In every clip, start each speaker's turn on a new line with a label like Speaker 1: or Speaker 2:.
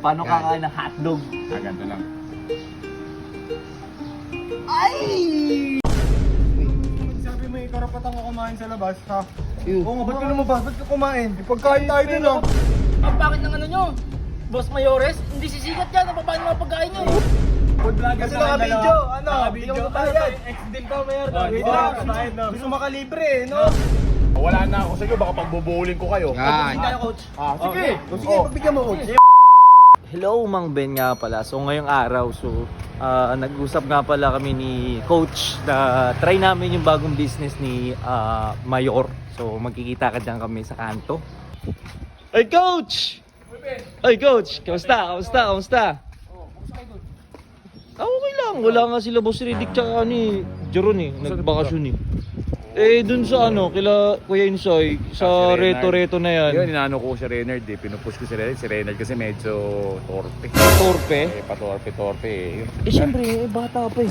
Speaker 1: Paano kakain ng hotdog?
Speaker 2: Ganito lang.
Speaker 1: Ay!
Speaker 3: Sabi mo, karapatan ko kumain sa labas, ha?
Speaker 1: Ew.
Speaker 3: Oo nga, ba't ka lumabas? Ba't ka kumain? Ipagkain tayo dun, ha?
Speaker 4: Ang bakit ng ano nyo? Boss Mayores, hindi sisikat yan. Ang paano mga pagkain nyo?
Speaker 3: Food vlogger
Speaker 1: Kasi
Speaker 3: sa akin,
Speaker 1: naka-video,
Speaker 3: dalawa.
Speaker 1: ano?
Speaker 3: Naka-video.
Speaker 1: Yung
Speaker 3: Ano
Speaker 1: bayad.
Speaker 3: ex-deal ko, Mayor.
Speaker 1: Wait lang.
Speaker 3: Gusto makalibre, eh, no?
Speaker 2: Wala na ako sa inyo, baka pagbubuling ko kayo.
Speaker 1: Yan. Coach.
Speaker 2: Sige.
Speaker 3: Sige, pagbigyan mo, coach.
Speaker 1: Hello, Mang Ben nga pala. So ngayong araw, nag-usap nga pala kami ni Coach na try namin yung bagong business ni Mayor. So magkikita ka dyan kami sa kanto. Hey Coach! Hey Coach! Kamusta? Okay lang. Wala nga sila Boss Riddick tsaka ni Jeron eh. Nagbakasyon eh. Dun sa kila Kuya Insoy, sa reto-reto na yan.
Speaker 2: Yun, inaano ko si Reynard eh. Pinupush ko si Reynard. Si Reynard kasi medyo torpe.
Speaker 1: Torpe.
Speaker 2: Patorpe eh.
Speaker 1: Siyempre, bata pa eh.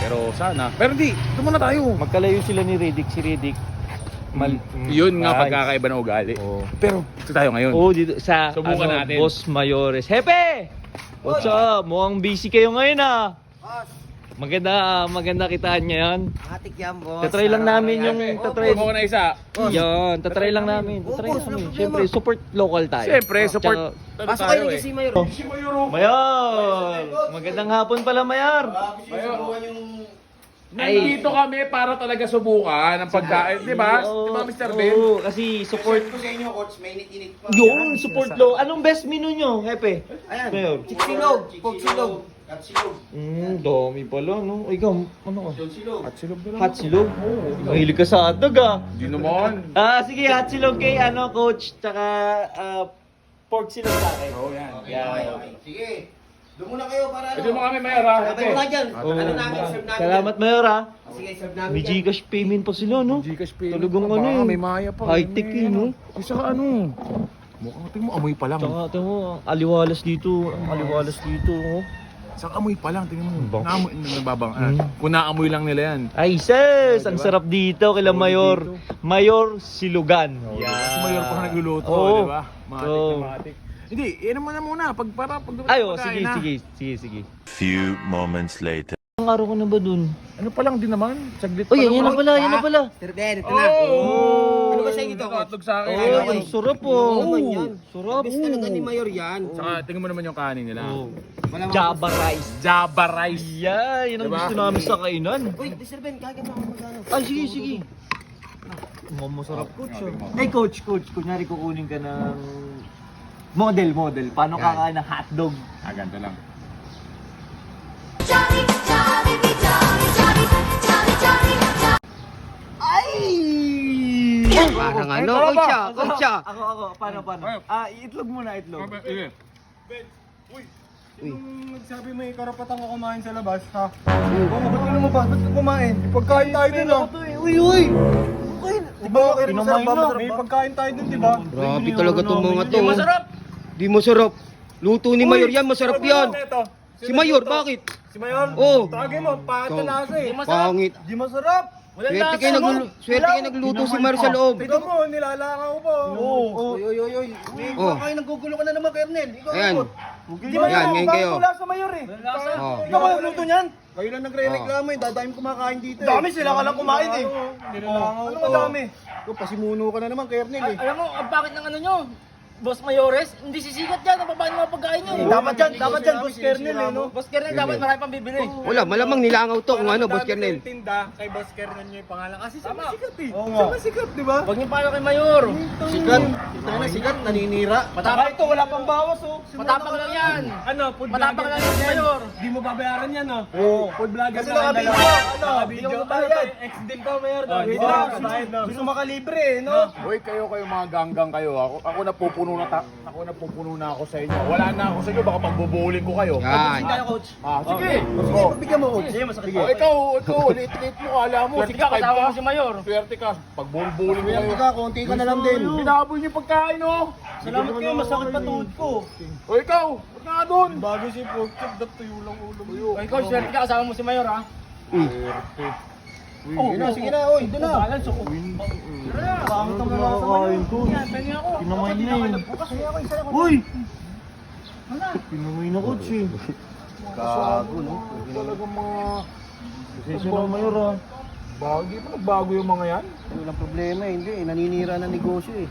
Speaker 2: Pero sana. Pero hindi, ito muna tayo.
Speaker 1: Magkalayo sila ni Riddick. Si Riddick,
Speaker 2: Yun nga
Speaker 1: Ay.
Speaker 2: pagkakaiba ng ugali.
Speaker 1: Oo.
Speaker 2: Pero ito tayo ngayon.
Speaker 1: Oo, dito sa
Speaker 2: Subukan natin.
Speaker 1: Boss Mayores. Hepe! What's up? Mukhang busy kayo ngayon ah. Maganda kitaan niya yan.
Speaker 5: Atik yan, boss.
Speaker 1: Tatry lang namin yung tatry.
Speaker 2: Kumuha ko na isa.
Speaker 1: Yan, tatry lang namin. Tatry lang namin. Siyempre, support local tayo.
Speaker 2: Siyempre, support.
Speaker 1: Tsaka-
Speaker 2: Ano
Speaker 5: Pasok
Speaker 2: tayo
Speaker 5: kayo
Speaker 2: eh.
Speaker 5: kasi Mayor.
Speaker 1: Mayor! Magandang hapon pala, Mayor.
Speaker 2: Nandito kami para talaga subukan ang pagkain, di ba? Di ba, Mr. Ben?
Speaker 1: Oo, kasi support.
Speaker 5: ko sa inyo, coach. Mainit-init pa.
Speaker 1: Yung support low. Anong best menu nyo, Hepe?
Speaker 5: Ayan.
Speaker 1: Mayor.
Speaker 5: Chiksilog. Pogsilog. Katsilog.
Speaker 1: Dami pala, no? Ikaw, ano ka?
Speaker 5: Silog.
Speaker 2: At silog na lang.
Speaker 1: Hot silog? Mahilig ka sa hotdog ah.
Speaker 2: Di naman.
Speaker 1: Sige, hot silog kay Coach, tsaka pork silog sa akin.
Speaker 2: Oo, yan.
Speaker 5: Okay. Sige. Doon muna kayo para ano.
Speaker 2: Ito mo kami, Mayor, ha?
Speaker 5: Sabay mo nga dyan.
Speaker 1: Oo.
Speaker 5: Ano namin, serve namin.
Speaker 1: Salamat, Mayor ah.
Speaker 5: Sige, serve namin
Speaker 1: May
Speaker 5: dyan.
Speaker 1: Gcash payment pa sila, no?
Speaker 2: Gcash pay.
Speaker 1: Talagang
Speaker 2: Baka
Speaker 1: ano eh.
Speaker 2: May maya pa.
Speaker 1: High-tech eh, no?
Speaker 2: Isa ka ano. Mukhang tingin mo, amoy pa lang.
Speaker 1: Tsaka, ito mo, ang aliwalas dito. Ang aliwalas dito, oh.
Speaker 2: Sa amoy pa lang, tingin mo.
Speaker 1: Bang.
Speaker 2: Naamoy, nagbabang.
Speaker 1: Mm.
Speaker 2: Kung naamoy lang nila yan.
Speaker 1: Ay, sis!
Speaker 2: Oh,
Speaker 1: Ang
Speaker 2: diba?
Speaker 1: sarap dito kila Mayor. Mayor Silugan.
Speaker 2: Kasi Mayor pa nagluluto,
Speaker 1: Oo.
Speaker 2: di ba? Matik
Speaker 1: Oo.
Speaker 2: na matik. Hindi, yan naman na muna. Pag
Speaker 1: Ay,
Speaker 2: pagkain na.
Speaker 1: sige.
Speaker 6: Few moments later.
Speaker 1: Ang araw ko na ba dun?
Speaker 2: Ano pa lang din naman? Saglit pa
Speaker 1: Ay,
Speaker 2: lang.
Speaker 1: yan na pala, yan na pala.
Speaker 5: Sir Ben, ito
Speaker 2: Oh!
Speaker 5: na.
Speaker 1: Oh!
Speaker 5: Ano ba sa inyo to, coach?
Speaker 2: Hotdog sa akin.
Speaker 1: Oh,
Speaker 5: okay.
Speaker 1: ang sarap
Speaker 5: Oo,
Speaker 1: oh.
Speaker 5: naman yan.
Speaker 1: Sarap.
Speaker 5: Best talaga ni Mayor yan.
Speaker 2: Saka tingnan mo naman yung kanin nila.
Speaker 1: Oh.
Speaker 5: Wala mga-
Speaker 1: Java rice.
Speaker 2: Java rice.
Speaker 1: Yeah, yan ang
Speaker 2: Diba?
Speaker 1: gusto namin sa kainan.
Speaker 5: Uy, Sir Ben, kagad mo ako magano.
Speaker 1: Ay, sige. Masarap, coach. Hey, coach. Kunyari kukunin ka ng model. Paano kakain ng hotdog?
Speaker 2: Ganito lang.
Speaker 7: Johnny, Johnny, be Johnny, Johnny, Johnny, Johnny, Johnny.
Speaker 1: Ay!
Speaker 5: Parang ano, coach ah.
Speaker 1: Ako. Paano? Itlog muna, itlog.
Speaker 2: Sige.
Speaker 3: Nung nagsabi mo, karapatan ko kumain sa labas, ha? Oo nga, ba't ka lumabas? Ba't ka kumain? Ipagkain tayo dun, ha?
Speaker 1: Uy!
Speaker 3: Di ba, okay, masarap ba? May pagkain tayo dun, di ba?
Speaker 5: Grabe talaga itong mga to.
Speaker 4: Masarap!
Speaker 5: Di masarap. Luto ni Mayor yan, masarap yan. Si Mayor, bakit?
Speaker 3: Si Mayor?
Speaker 5: Oo.
Speaker 3: Tagay mo, pangit na lasa eh.
Speaker 5: Pangit.
Speaker 3: Di masarap.
Speaker 5: Swerte kayo nagluto si Mayor sa loob.
Speaker 3: Tignan mo, nilalangaw po. Oo.
Speaker 5: Oy.
Speaker 3: Ikaw kayo naggugulo ka na naman, Kernel. Ikaw
Speaker 5: Ayan.
Speaker 3: ikot. Di ba
Speaker 5: Yan, ngayon kayo.
Speaker 3: Wala sa Mayor eh.
Speaker 5: Oh.
Speaker 3: Ikaw ba nagluto niyan? Kayo lang nagre-reklamo eh. Dadami kumakain dito eh. Dami sila ka lang kumain eh. Ano madami? Ikaw, pasimuno ka na naman, Kernel eh.
Speaker 4: Alam mo, ang bakit ng ano nyo? Boss Mayores, hindi sisikat yan. Ang paano mga pagkain nyo?
Speaker 3: Dapat dyan, Boss Kernel eh, no?
Speaker 4: Boss Kernel, dapat marami pang bibili.
Speaker 5: Wala, malamang nilangaw to kung ano, Boss Kernel.
Speaker 3: Tinda kay Boss Kernel niyo yung pangalan kasi siya masikat eh. Siya masikat, di ba?
Speaker 4: Huwag niyo paano kay Mayor.
Speaker 3: Sikat. Ito na sikat, naninira. Patapang ito, wala pang bawas oh.
Speaker 4: Matapang lang yan.
Speaker 3: Ano, food
Speaker 4: Matapang lang yan si Mayor.
Speaker 3: Di mo babayaran yan oh. Oo. Food vlogger kasi naka-video. Naka-video. Ex-deal ko, Mayor. Wait lang. Gusto makalibre eh, no?
Speaker 2: Hoy, kayo mga ganggang kayo. Ako napupuno na ako sa inyo. Wala na ako sa inyo, baka pagbubuling ko kayo.
Speaker 5: Yan.
Speaker 4: Coach.
Speaker 2: Sige.
Speaker 3: Sige, pagbigyan mo, coach. Sige, masakit.
Speaker 2: Oh, ikaw, liit mo, kala mo.
Speaker 4: Swerte ka, kasama mo si Mayor.
Speaker 2: Swerte ka. Pagbulbuling ko kayo.
Speaker 3: Swerte ka, konti ka na lang din.
Speaker 2: Binabol niyo pagkain, oh.
Speaker 3: Salamat kayo, masakit pa tuhod ko.
Speaker 2: O ikaw, huwag nga doon.
Speaker 3: Bago si pork chop, tuyo lang ulo mo.
Speaker 4: Ay, Coach, swerte ka, kasama mo si Mayor, ha?
Speaker 3: Sige na, oy, doon na.
Speaker 4: Balance ako.
Speaker 3: Pangit ang nakakain ko.
Speaker 4: Yan, pengi ako.
Speaker 1: Kinamain niya yun.
Speaker 3: Bukas niya ako, isa lang.
Speaker 1: Uy!
Speaker 3: Pinuwi na coach eh. Gago, no?
Speaker 2: Talagang mga...
Speaker 3: Pasensya na mayor ah.
Speaker 2: Hindi pa nagbago yung mga yan.
Speaker 3: Walang problema eh, hindi. Naninira na negosyo eh.